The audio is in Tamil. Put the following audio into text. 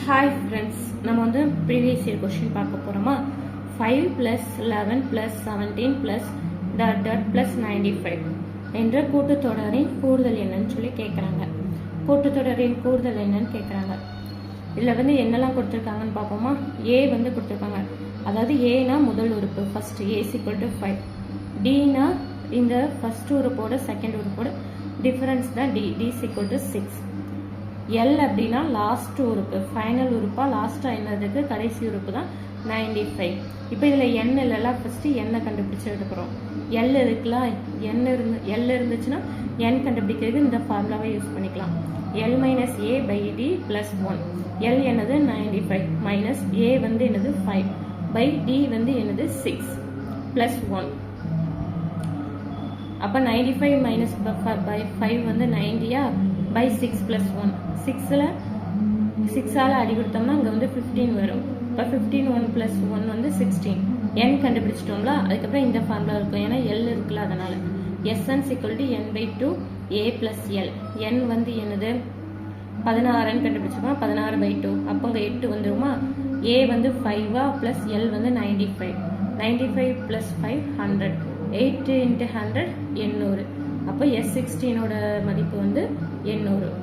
Hi friends, நம்ம வந்து previous year question பார்க்க போறோமா 5 plus 11 plus 17 plus dot dot plus 95 என்ற கூட்டுத்தொடரின் கூடுதல் என்னன்னு சொல்லி கேட்குறாங்க. கூட்டுத்தொடரின் கூடுதல் என்னன்னு கேட்குறாங்க. இதில் வந்து என்னெல்லாம் கொடுத்துருக்காங்கன்னு பார்ப்போமா. ஏ வந்து கொடுத்துருக்காங்க, அதாவது ஏனா முதல் உறுப்பு first A equal to 5, Tina இந்த ஃபர்ஸ்ட் உறுப்போட செகண்ட் உறுப்போட டிஃபரன்ஸ் தான் டி ஈக்குவல் டு 6. எல் அப்படின்னா லாஸ்ட் உறுப்பு, ஃபைனல் உறுப்பா லாஸ்டா என்னதுக்கு கடைசி உறுப்பு தான் 95. இப்போ இதில் என் இல்லைலாம் ஃபர்ஸ்ட் எண்ணை கண்டுபிடிச்சு எடுக்கிறோம். எல் இருக்குல்ல, எல் இருந்துச்சுன்னா என் கண்டுபிடிக்கிறதுக்கு இந்த ஃபார்முலாவை யூஸ் பண்ணிக்கலாம். L minus A by D plus 1. L என்னது 95 மைனஸ் ஏ வந்து என்னது 5 பை டி வந்து என்னது 6 பிளஸ் 1. அப்போ 95 மைனஸ் பை 5 வந்து 90யா பை 6 பிளஸ் 1. 6ஆல் அடி கொடுத்தோம்னா அங்கே வந்து 15 வரும். இப்போ 15 1 பிளஸ் 1 வந்து 16. என் கண்டுபிடிச்சிட்டோம்ல, அதுக்கப்புறம் இந்த ஃபார்முலா இருக்கும், ஏன்னா எல் இருக்குல்ல அதனால. Sn equal to n by 2 a plus l. N வந்து என்னது 16 கண்டுபிடிச்சிருக்கோம், 16 பை 2. அப்போ அங்கே 8 வந்துருமா. ஏ வந்து 5 பிளஸ் எல் வந்து 95. 95 பிளஸ் 5 100. 8 இன்ட்டு 100 800. அப்போ S16ஓட மதிப்பு வந்து 800.